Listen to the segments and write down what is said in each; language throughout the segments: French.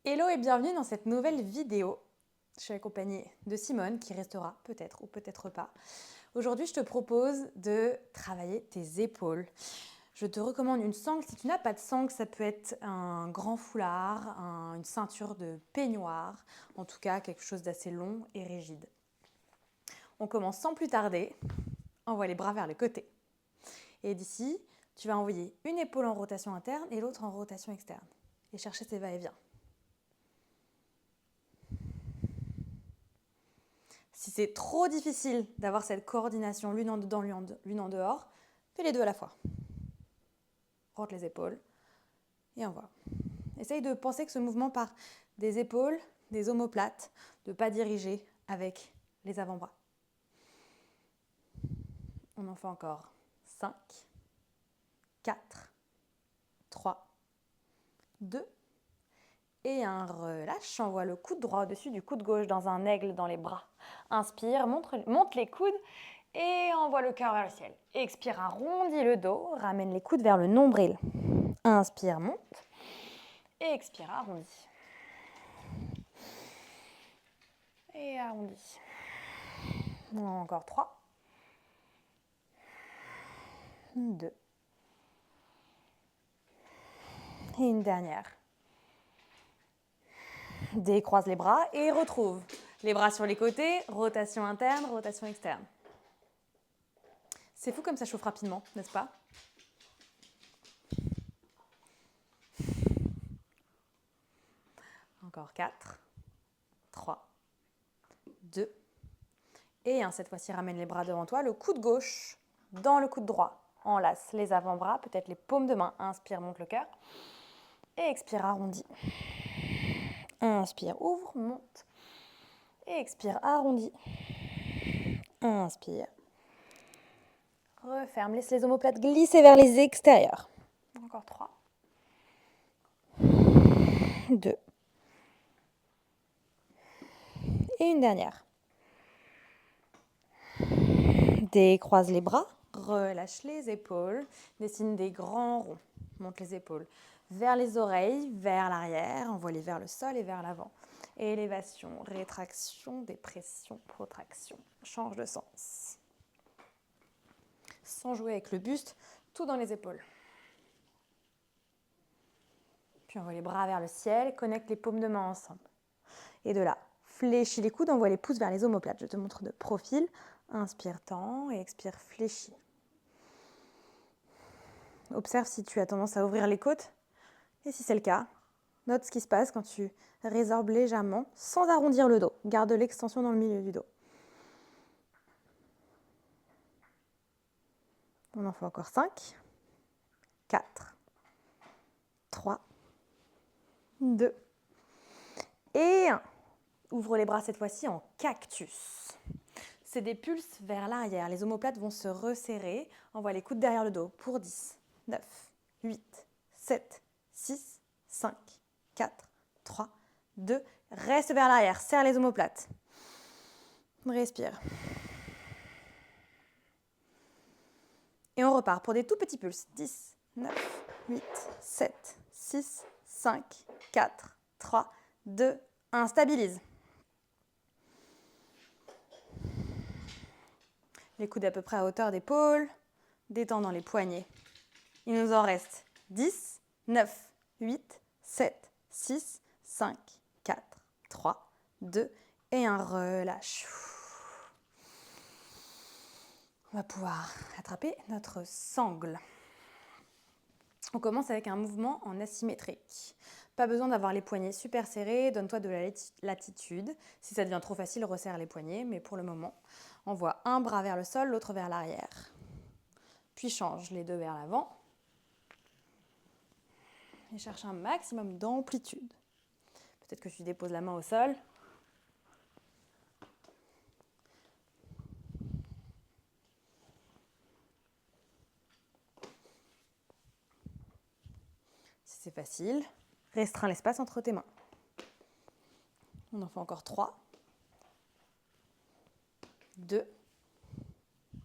Hello et bienvenue dans cette nouvelle vidéo. Je suis accompagnée de Simone qui restera peut-être ou peut-être pas. Aujourd'hui, je te propose de travailler tes épaules. Je te recommande une sangle. Si tu n'as pas de sangle, ça peut être un grand foulard, une ceinture de peignoir, en tout cas quelque chose d'assez long et rigide. On commence sans plus tarder. Envoie les bras vers le côté. Et d'ici, tu vas envoyer une épaule en rotation interne et l'autre en rotation externe. Et chercher tes va-et-vient. Si c'est trop difficile d'avoir cette coordination l'une en dedans, l'une en dehors, fais les deux à la fois. Rentre les épaules et envoie. Essaye de penser que ce mouvement part des épaules, des omoplates, de ne pas diriger avec les avant-bras. On en fait encore 5, 4, 3, 2 et un relâche. Envoie le coude droit au-dessus du coude gauche dans un aigle dans les bras. Inspire, monte les coudes et envoie le cœur vers le ciel. Expire, arrondis le dos, ramène les coudes vers le nombril. Inspire, monte. Et expire, arrondis. Et arrondis. Encore 3. 2. Et une dernière. Décroise les bras et retrouve les bras sur les côtés, rotation interne, rotation externe. C'est fou comme ça chauffe rapidement, n'est-ce pas ? Encore 4, 3, 2. Et cette fois-ci, ramène les bras devant toi, le coude gauche dans le coude droit. Enlace les avant-bras, peut-être les paumes de main. Inspire, monte le cœur. Et expire, arrondis. Inspire, ouvre, monte. Et expire, arrondis. Inspire. Referme, laisse les omoplates glisser vers les extérieurs. Encore 3. 2. Et une dernière. Décroise les bras, relâche les épaules, dessine des grands ronds. Monte les épaules vers les oreilles, vers l'arrière, envoie-les vers le sol et vers l'avant. Élévation, rétraction, dépression, protraction. Change de sens. Sans jouer avec le buste, tout dans les épaules. Puis envoie les bras vers le ciel, connecte les paumes de main ensemble. Et de là, fléchis les coudes, envoie les pouces vers les omoplates. Je te montre de profil. Inspire, tend et expire, fléchis. Observe si tu as tendance à ouvrir les côtes. Et si c'est le cas, note ce qui se passe quand tu résorbes légèrement sans arrondir le dos. Garde l'extension dans le milieu du dos. On en fait encore 5, 4, 3, 2 et 1. Ouvre les bras cette fois-ci en cactus. C'est des pulses vers l'arrière. Les omoplates vont se resserrer. Envoie les coudes derrière le dos pour 10, 9, 8, 7, 6, 5, 4, 3, 2. Reste vers l'arrière. Serre les omoplates. Respire. Et on repart pour des tout petits pulses. 10, 9, 8, 7, 6, 5, 4, 3, 2, 1. Stabilise. Les coudes à peu près à hauteur d'épaule. Détendant les poignets. Il nous en reste 10, 9, 8, 7, 6, 5, 4, 3, 2 et un relâche. On va pouvoir attraper notre sangle. On commence avec un mouvement en asymétrique. Pas besoin d'avoir les poignets super serrés, donne-toi de la latitude. Si ça devient trop facile, resserre les poignets, mais pour le moment, envoie un bras vers le sol, l'autre vers l'arrière. Puis change les deux vers l'avant. Et cherche un maximum d'amplitude. Peut-être que tu déposes la main au sol. Si c'est facile, restreins l'espace entre tes mains. On en fait encore 3, 2. Il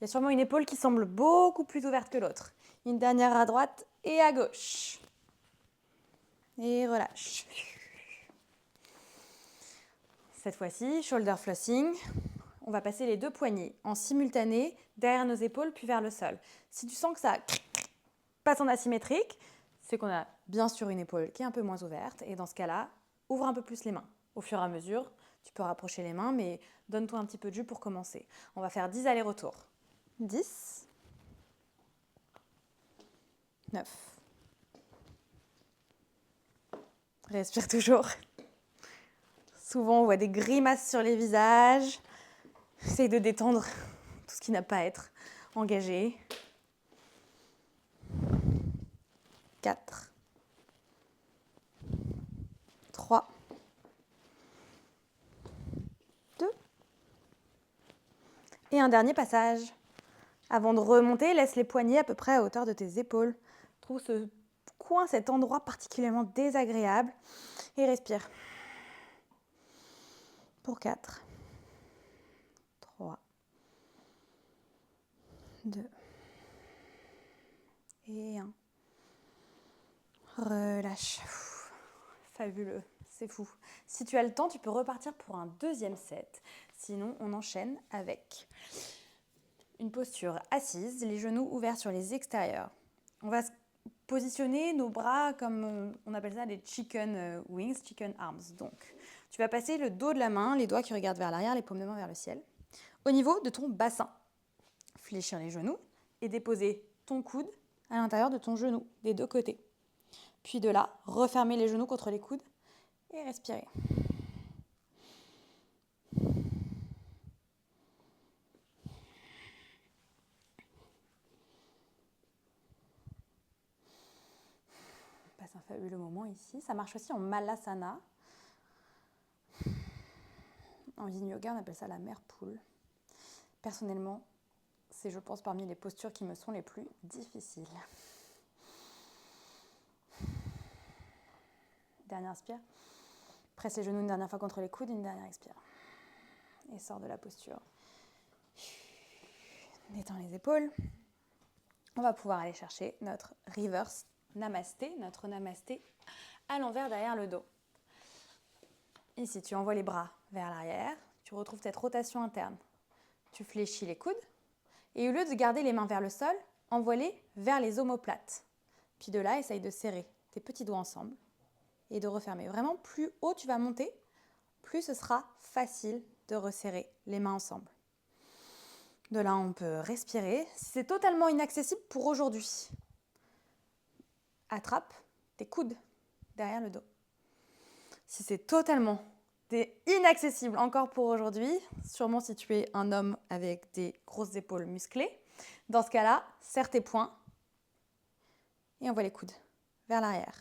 y a sûrement une épaule qui semble beaucoup plus ouverte que l'autre. Une dernière à droite et à gauche. et relâche. Cette fois-ci, shoulder flossing. On va passer les deux poignets en simultané derrière nos épaules puis vers le sol. Si tu sens que ça passe en asymétrique, c'est qu'on a bien sûr une épaule qui est un peu moins ouverte. Et dans ce cas-là, ouvre un peu plus les mains. Au fur et à mesure, tu peux rapprocher les mains, mais donne-toi un petit peu de jus pour commencer. On va faire 10 allers-retours. 10, 9. Respire toujours. Souvent, on voit des grimaces sur les visages. Essaye de détendre tout ce qui n'a pas à être engagé. 4, 3, 2. Et un dernier passage. Avant de remonter, laisse les poignets à peu près à hauteur de tes épaules. Trouve ce coin, cet endroit particulièrement désagréable. Et respire. Pour 4, 3, 2 et 1. Relâche. Fabuleux, c'est fou. Si tu as le temps, tu peux repartir pour un deuxième set. Sinon, on enchaîne avec une posture assise, les genoux ouverts sur les extérieurs. On va positionner nos bras comme on appelle ça des chicken wings, chicken arms. Donc, tu vas passer le dos de la main, les doigts qui regardent vers l'arrière, les paumes de main vers le ciel, au niveau de ton bassin. Fléchir les genoux et déposer ton coude à l'intérieur de ton genou, des deux côtés. Puis de là, refermer les genoux contre les coudes et respirer. On passe un fabuleux moment ici. Ça marche aussi en Malasana. En yin yoga, on appelle ça la mère poule. Personnellement, c'est, je pense, parmi les postures qui me sont les plus difficiles. Dernière inspire. Presse les genoux une dernière fois contre les coudes, une dernière expire. Et sors de la posture. Détends les épaules. On va pouvoir aller chercher notre reverse namasté, notre namasté à l'envers derrière le dos. Ici, tu envoies les bras vers l'arrière, tu retrouves cette rotation interne. Tu fléchis les coudes et au lieu de garder les mains vers le sol, envoie-les vers les omoplates. Puis de là, essaye de serrer tes petits doigts ensemble et de refermer. Vraiment, plus haut tu vas monter, plus ce sera facile de resserrer les mains ensemble. De là, on peut respirer. Si c'est totalement inaccessible pour aujourd'hui, attrape tes coudes derrière le dos. Si c'est totalement inaccessible encore pour aujourd'hui, sûrement si tu es un homme avec des grosses épaules musclées, dans ce cas-là, serre tes poings et envoie les coudes vers l'arrière.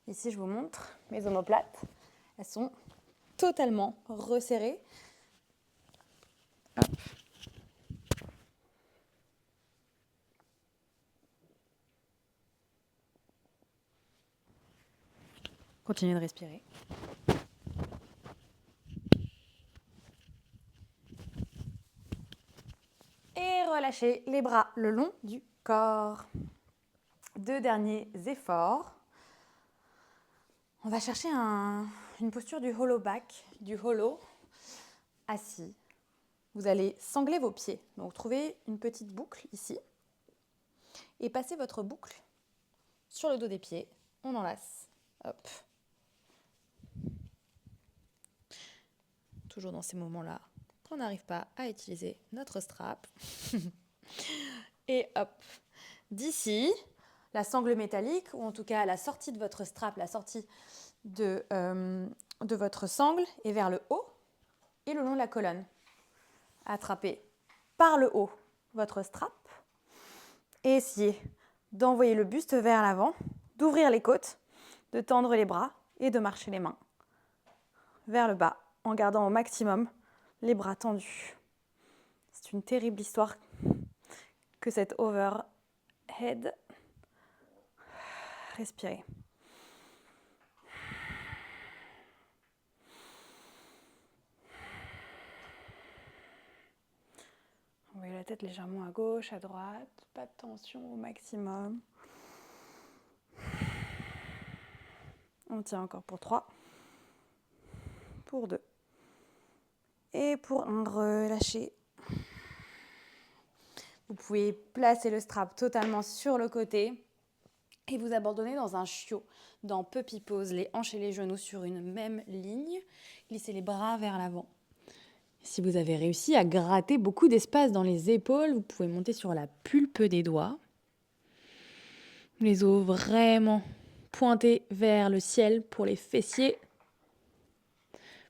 Ici, je vous montre mes omoplates. Elles sont totalement resserrées. Hop. Continuez de respirer. Et relâchez les bras le long du corps. Deux derniers efforts. On va chercher une posture du hollow back, du hollow assis. Vous allez sangler vos pieds. Donc, trouvez une petite boucle ici et passez votre boucle sur le dos des pieds. On enlace. Hop. Toujours dans ces moments-là, on n'arrive pas à utiliser notre strap. Et hop. D'ici, la sangle métallique, ou en tout cas la sortie de votre strap, la sortie de votre sangle est vers le haut et le long de la colonne. Attrapez par le haut votre strap et essayez d'envoyer le buste vers l'avant, d'ouvrir les côtes, de tendre les bras et de marcher les mains vers le bas en gardant au maximum les bras tendus. C'est une terrible histoire que cette overhead. Respirez. Envoyez la tête légèrement à gauche, à droite, pas de tension au maximum. On tient encore pour 3, pour 2 et pour 1, relâchez. Vous pouvez placer le strap totalement sur le côté et vous abandonner dans un chiot, dans puppy pose, les hanches et les genoux sur une même ligne. Glissez les bras vers l'avant. Si vous avez réussi à gratter beaucoup d'espace dans les épaules, vous pouvez monter sur la pulpe des doigts. Les os vraiment pointés vers le ciel pour les fessiers.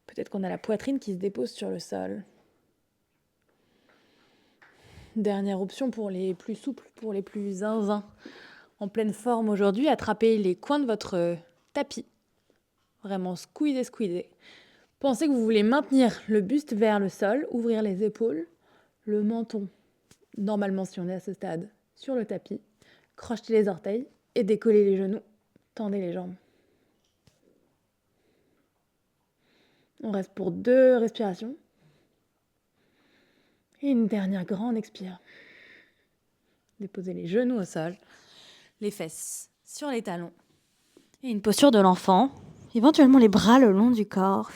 Peut-être qu'on a la poitrine qui se dépose sur le sol. Dernière option pour les plus souples, pour les plus zinzins. En pleine forme aujourd'hui, attrapez les coins de votre tapis. Vraiment squeezez. Pensez que vous voulez maintenir le buste vers le sol, ouvrir les épaules, le menton, normalement si on est à ce stade, sur le tapis. Crochetez les orteils et décollez les genoux. Tendez les jambes. On reste pour 2 respirations. Et une dernière grande expire. Déposez les genoux au sol, les fesses sur les talons. Et une posture de l'enfant. Éventuellement les bras le long du corps.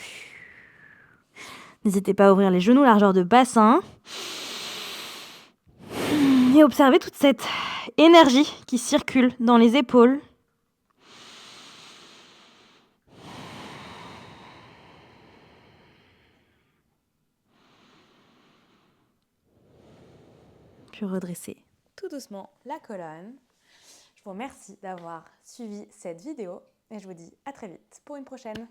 N'hésitez pas à ouvrir les genoux largeur de bassin. Et observez toute cette énergie qui circule dans les épaules. Puis redressez tout doucement la colonne. Je vous remercie d'avoir suivi cette vidéo et je vous dis à très vite pour une prochaine.